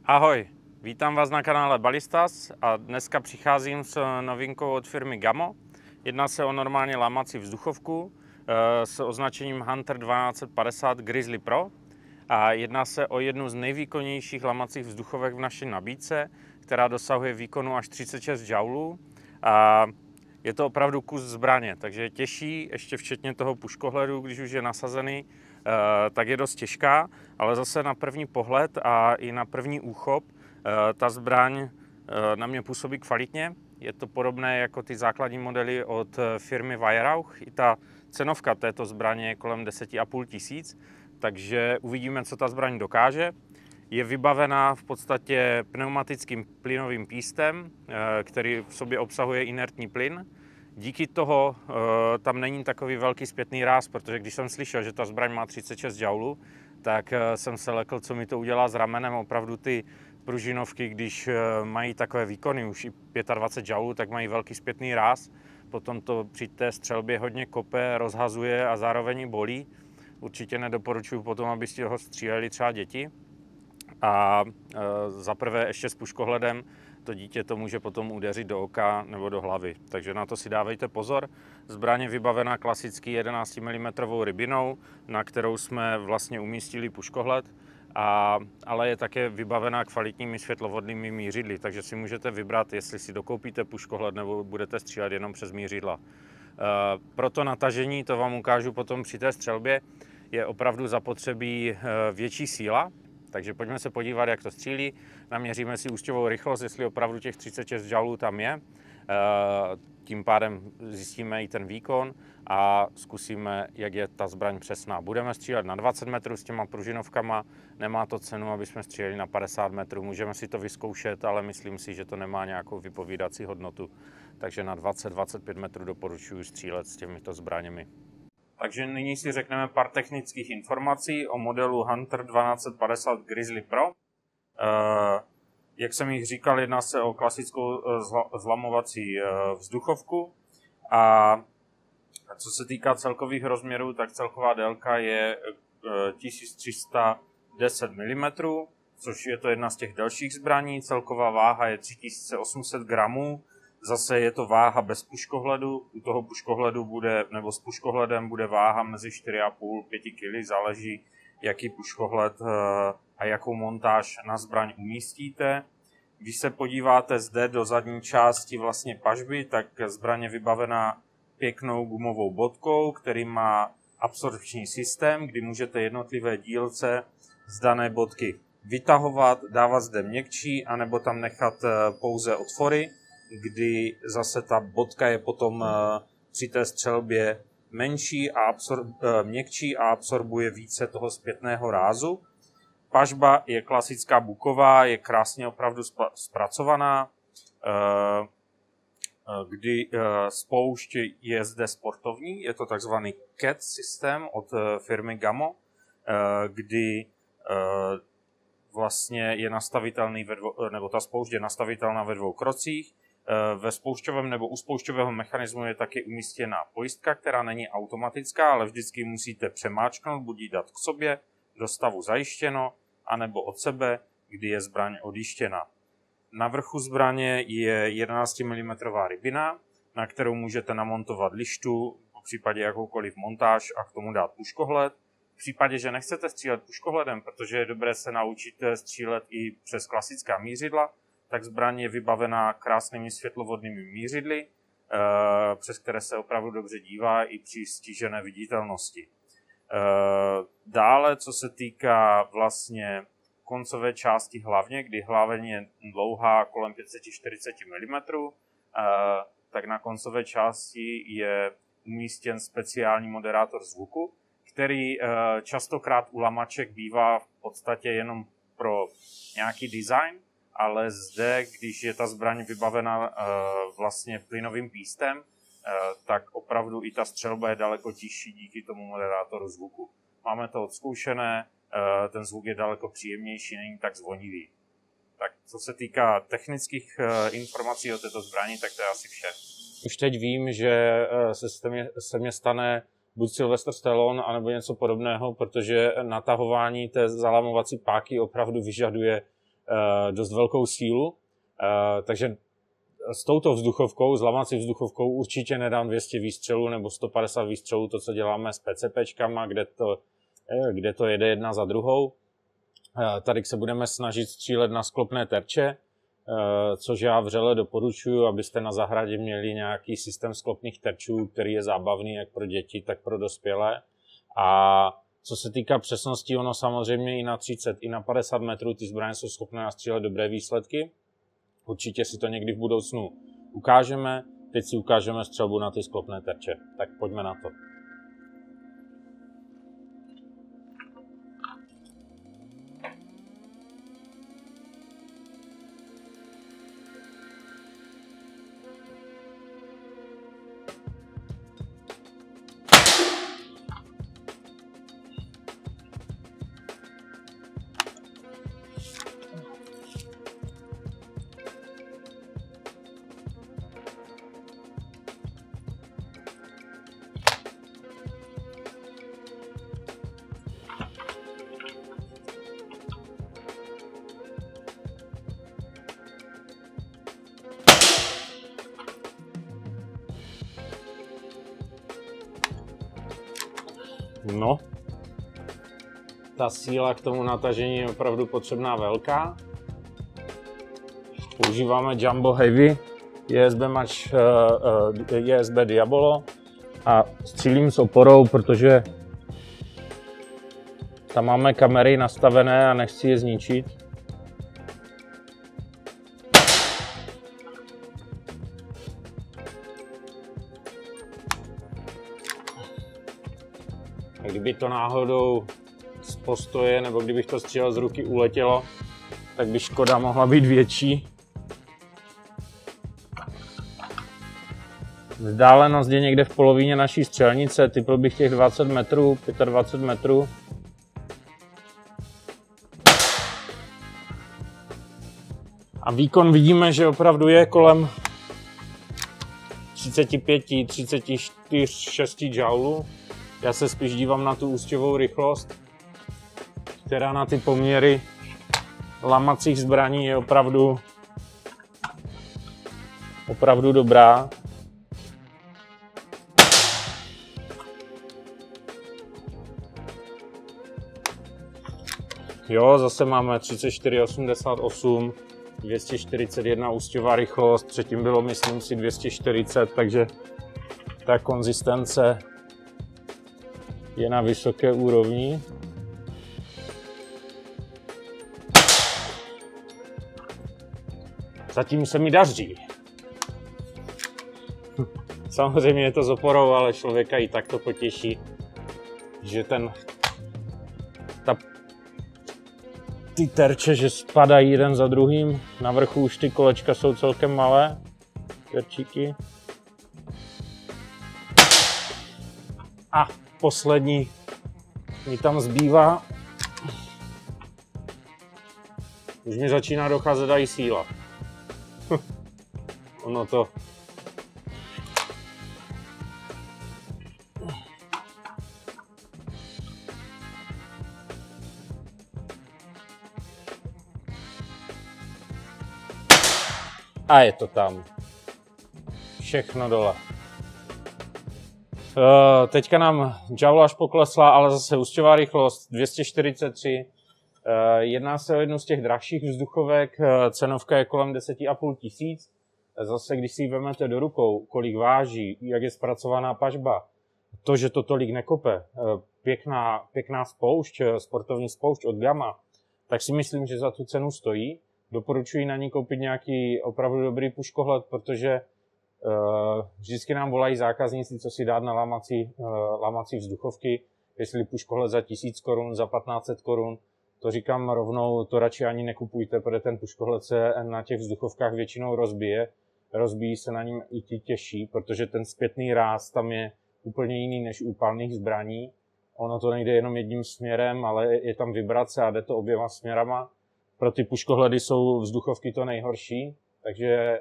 Ahoj, vítám vás na kanále Ballistas a dneska přicházím s novinkou od firmy Gamo. Jedná se o normálně lámací vzduchovku s označením Hunter 1250 Grizzly Pro a jedná se o jednu z nejvýkonnějších lamacích vzduchovek v naší nabídce, která dosahuje výkonu až 36 joulů. A je to opravdu kus zbraně, takže těžší, ještě včetně toho puškohledu, když už je nasazený, tak je dost těžká, ale zase na první pohled a i na první úchop ta zbraň na mě působí kvalitně. Je to podobné jako ty základní modely od firmy Weihrauch. I ta cenovka této zbraně je kolem 10,5 tisíc, takže uvidíme, co ta zbraň dokáže. Je vybavená v podstatě pneumatickým plynovým pístem, který v sobě obsahuje inertní plyn. Díky toho tam není takový velký zpětný ráz, protože když jsem slyšel, že ta zbraň má 36 joulů, tak jsem se lekl, co mi to udělá s ramenem. Opravdu ty pružinovky, když mají takové výkony, už i 25 joulů, tak mají velký zpětný ráz. Potom to při té střelbě hodně kope, rozhazuje a zároveň bolí. Určitě nedoporučuji potom, abyste ho stříleli třeba děti. A za prvé ještě s puškohledem to dítě to může potom udeřit do oka nebo do hlavy. Takže na to si dávejte pozor. Zbraň je vybavená klasický 11 mm rybinou, na kterou jsme vlastně umístili puškohled, ale je také vybavená kvalitními světlovodnými mířidly, takže si můžete vybrat, jestli si dokoupíte puškohled nebo budete střílet jenom přes mířidla. Pro to natažení, to vám ukážu potom při té střelbě, je opravdu zapotřebí větší síla. Takže pojďme se podívat, jak to střílí. Naměříme si ústěvou rychlost, jestli opravdu těch 36 joulů tam je. Tím pádem zjistíme i ten výkon a zkusíme, jak je ta zbraň přesná. Budeme střílet na 20 metrů s těma pružinovkama. Nemá to cenu, aby jsme stříleli na 50 metrů. Můžeme si to vyzkoušet, ale myslím si, že to nemá nějakou vypovídací hodnotu. Takže na 20-25 metrů doporučuji střílet s těmito zbraněmi. Takže nyní si řekneme pár technických informací o modelu Hunter 1250 Grizzly Pro. Jak jsem již říkal, jedná se o klasickou zlamovací vzduchovku. A co se týká celkových rozměrů, tak celková délka je 1310 mm, což je to jedna z těch delších zbraní. Celková váha je 3800 gramů. Zase je to váha bez puškohledu. U toho puškohledu nebo s puškohledem bude váha mezi 4,5-5 kg. Záleží, jaký puškohled a jakou montáž na zbraň umístíte. Když se podíváte zde do zadní části vlastně pažby, tak zbraň je vybavená pěknou gumovou bodkou, který má absorpční systém, kdy můžete jednotlivé dílce z dané bodky vytahovat, dávat zde měkčí, anebo tam nechat pouze otvory, kdy zase ta bodka je potom při té střelbě menší a měkčí a absorbuje více toho zpětného rázu. Pažba je klasická buková, je krásně opravdu zpracovaná, kdy spoušť je zde sportovní, je to takzvaný CAT systém od firmy Gamo, kdy vlastně je nastavitelný nebo ta spoušť je nastavitelná ve dvou krocích. Ve spoušťovém nebo u spoušťového mechanismu je taky umístěna pojistka, která není automatická, ale vždycky musíte přemáčknout, buď ji dát k sobě, do stavu zajištěno, anebo od sebe, kdy je zbraň odjištěna. Na vrchu zbraně je 11 mm rybina, na kterou můžete namontovat lištu, v případě jakoukoliv montáž a k tomu dát puškohled. V případě, že nechcete střílet puškohledem, protože je dobré se naučit střílet i přes klasická mířidla, tak zbraň je vybavená krásnými světlovodnými mířidly, přes které se opravdu dobře dívá i při stížené viditelnosti. Dále, co se týká vlastně koncové části hlavně, kdy hlaveň je dlouhá kolem 540 mm, tak na koncové části je umístěn speciální moderátor zvuku, který častokrát u lamaček bývá v podstatě jenom pro nějaký design, ale zde, když je ta zbraň vybavena vlastně plynovým pístem, tak opravdu i ta střelba je daleko tižší díky tomu moderátoru zvuku. Máme to odzkoušené, ten zvuk je daleko příjemnější, není tak zvonivý. Tak co se týká technických informací o této zbraní, tak to je asi vše. Už teď vím, že se mě stane buď Sylvester Stallone, anebo něco podobného, protože natahování té zalamovací páky opravdu vyžaduje dost velkou sílu, takže s touto vzduchovkou, s lamací vzduchovkou určitě nedám 200 výstřelů nebo 150 výstřelů, to, co děláme s PCPčkama, kde to jede jedna za druhou. Tady se budeme snažit střílet na sklopné terče, což já vřele doporučuji, abyste na zahradě měli nějaký systém sklopných terčů, který je zábavný jak pro děti, tak pro dospělé. A co se týká přesnosti, ono samozřejmě i na 30, i na 50 metrů ty zbraně jsou schopné nastřílet dobré výsledky. Určitě si to někdy v budoucnu ukážeme. Teď si ukážeme střelbu na ty sklopné terče. Tak pojďme na to. No, ta síla k tomu natažení je opravdu potřebná velká. Používáme Jumbo Heavy, JSB Diabolo a střílím s oporou, protože tam máme kamery nastavené a nechci je zničit. A kdyby to náhodou z postoje, nebo kdybych to střílel z ruky uletělo, tak by škoda mohla být větší. Vzdálenost je někde v polovině naší střelnice, typl bych těch 20 metrů, 25 metrů. A výkon vidíme, že opravdu je kolem 35, 34, 6 joulů. Já se spíš dívám na tu ústěvou rychlost, která na ty poměry lamacích zbraní je opravdu dobrá. Jo, zase máme 34,88, 241 ústěvá rychlost, předtím bylo, myslím si, 240, takže ta konzistence je na vysoké úrovni. Zatím se mi daří. Samozřejmě je to s oporou, ale člověka i tak to potěší, že ty terče, že spadají jeden za druhým. Na vrchu už ty kolečka jsou celkem malé, terčíky. A poslední mi tam zbývá. Už mi začíná docházet i síla. Ono to... A je to tam. Všechno dole. Teďka nám joule až poklesla, ale zase ústěvá rychlost 243. Jedná se o jednu z těch drahších vzduchovek, cenovka je kolem 10,5 tisíc. Zase, když si ji vezmete do rukou, kolik váží, jak je zpracovaná pažba, to, že to tolik nekope, pěkná spoušť, sportovní spoušť od Gamma, tak si myslím, že za tu cenu stojí. Doporučuji na ní koupit nějaký opravdu dobrý puškohled, protože vždycky nám volají zákazníci, co si dát na lamací vzduchovky, jestli puškohled za 1000 korun, za 1500 korun. To říkám rovnou, to radši ani nekupujte, protože ten puškohled se na těch vzduchovkách většinou rozbije. Rozbíjí se na ním i ti těžší, protože ten zpětný ráz tam je úplně jiný než u palných zbraní. Ono to nejde jenom jedním směrem, ale je tam vibrace a jde to oběma směrama. Pro ty puškohledy jsou vzduchovky to nejhorší, takže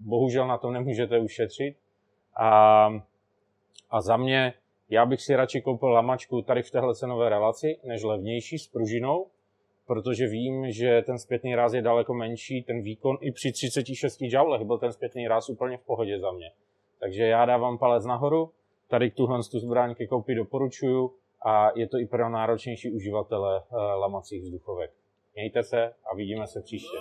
bohužel na tom nemůžete ušetřit. A za mě, já bych si radši koupil lamačku tady v téhle cenové relaci, než levnější s pružinou, protože vím, že ten zpětný ráz je daleko menší, ten výkon i při 36 joulech byl ten zpětný ráz úplně v pohodě za mě. Takže já dávám palec nahoru, tady tuhle zbraň ke koupi doporučuju a je to i pro náročnější uživatele lamacích vzduchovek. Mějte se a vidíme se příště.